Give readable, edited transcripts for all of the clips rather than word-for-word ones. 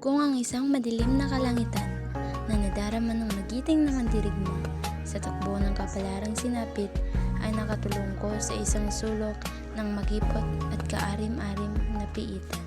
Kung ang isang madilim na kalangitan na nadarama ng magiting na mandirigma sa takbo ng kapalarang sinapit ay nakatulong ko sa isang sulok ng magipot at kaarim-arim na piitan.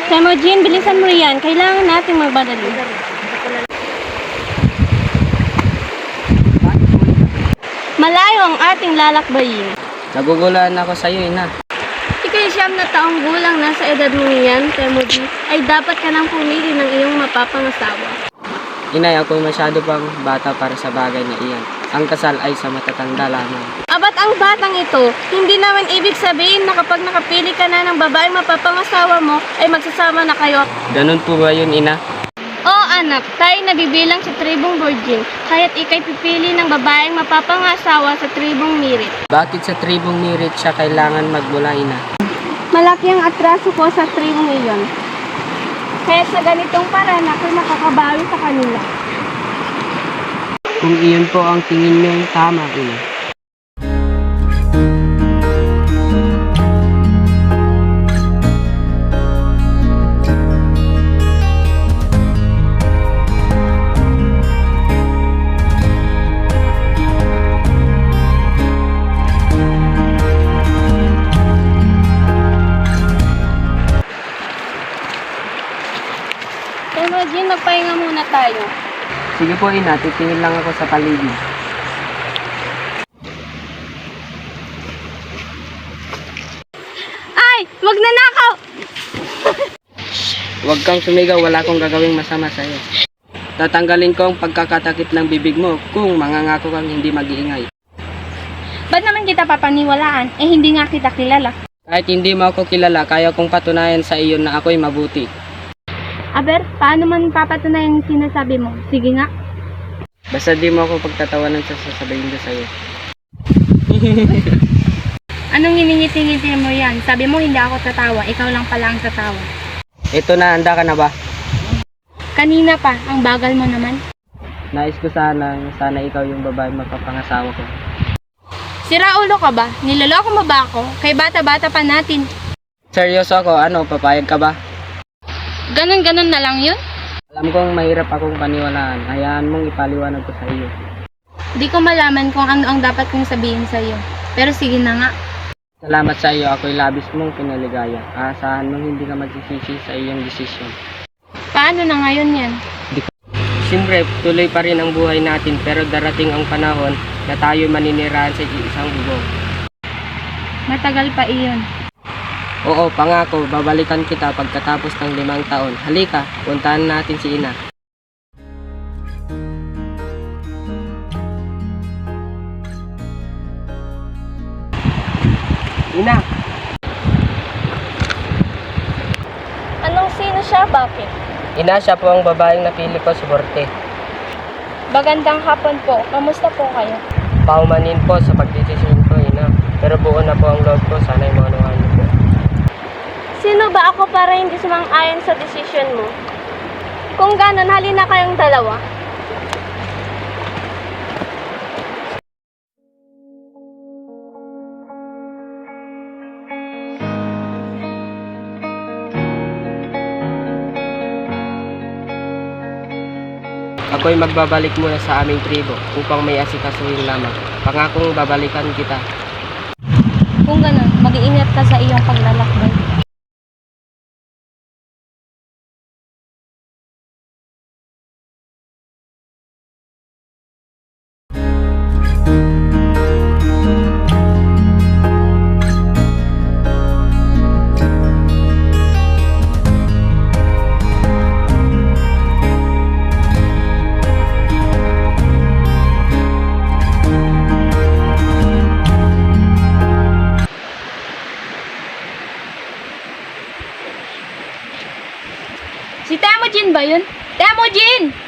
Temujin, bilisan mo yan. Kailangan nating magbadali. Malayo ang ating lalakbayin. Nagugulan ako sa iyo, ina. Ika'y 9 na taong gulang na sa edad mo yan, Temujin, ay dapat ka nang pumili ng iyong mapapangasawa. Inay, ako'y masyado pang bata para sa bagay na iyan. Ang kasal ay sa matatanda lamang. Abat ang batang ito, hindi naman ibig sabihin na kapag nakapili ka na ng babaeng mapapangasawa mo, ay magsasama na kayo. Ganun po ba yun, ina? Oo anak, tayo nabibilang sa tribong Virgin, kaya't ika'y pipili ng babaeng mapapangasawa sa tribong Mirit. Bakit sa tribong Mirit siya kailangan magmula, ina? Malaki ang atraso ko sa tribong iyon. Kaya sa ganitong paraan ako'y makakabawi sa kanila. Kung iyon po ang tingin niyo, tama, ina. Temujin, magpahinga muna tayo. Sige po, ina. Titingin lang ako sa paligid. Ay! Magnanakaw! Huwag kang sumigaw. Wala akong gagawing masama sa iyo. Tatanggalin ko ang pagkakatakip ng bibig mo kung mangangako kang hindi mag-iingay. Ba't naman kita papaniwalaan? Eh hindi nga kita kilala. Kahit hindi mo ako kilala, kaya kong patunayan sa iyo na ako'y mabuti. Aber, paano man papatunayan yung sinasabi mo? Sige nga. Basta di mo ako pagtatawanan sa sasabihin ko sa iyo. Anong hiningiti-ngiti mo yan? Sabi mo hindi ako tatawa, ikaw lang pala ang tatawa. Ito na, handa ka na ba? Kanina pa, ang bagal mo naman. Nais ko sana ikaw yung babae mapapangasawa ko. Sira ulo ka ba? Niloloko mo ba ako? Kay bata-bata pa natin. Seryoso ako, papayag ka ba? Ganon-ganon na lang yun? Alam kong mahirap akong paniwalaan, hayaan mong ipaliwanag ko sa iyo. Di ko malaman kung ano ang dapat kong sabihin sa iyo. Pero sige na nga. Salamat sa iyo, ako'y labis mong pinaligaya. Aasahan mong hindi ka magsisisi sa iyong desisyon. Paano na ngayon yan? Siyempre, tuloy pa rin ang buhay natin pero darating ang panahon na tayo maninirahan sa isang bubong. Matagal pa iyon. Oo, pangako, babalikan kita pagkatapos ng 5 taon. Halika, puntahan natin si ina. Ina! Anong sino siya? Bakit? Ina, siya po ang babaeng napili ko, suporte. Magandang hapon po. Kamusta po kayo? Paumanin po sa pagdesisyon ko, ina. Pero buo na po ang loob ko, sana'y manuhan niyo po. Sino ba ako para hindi sumang-ayon sa desisyon mo? Kung ganon, halina kayong dalawa. Ako'y magbabalik muna sa aming tribo upang may asikasuhin lamang. Pangakong babalikan kita. Kung ganon, mag-iingat ka sa iyong paglalakbay. Si Temujin ba yun? Temujin!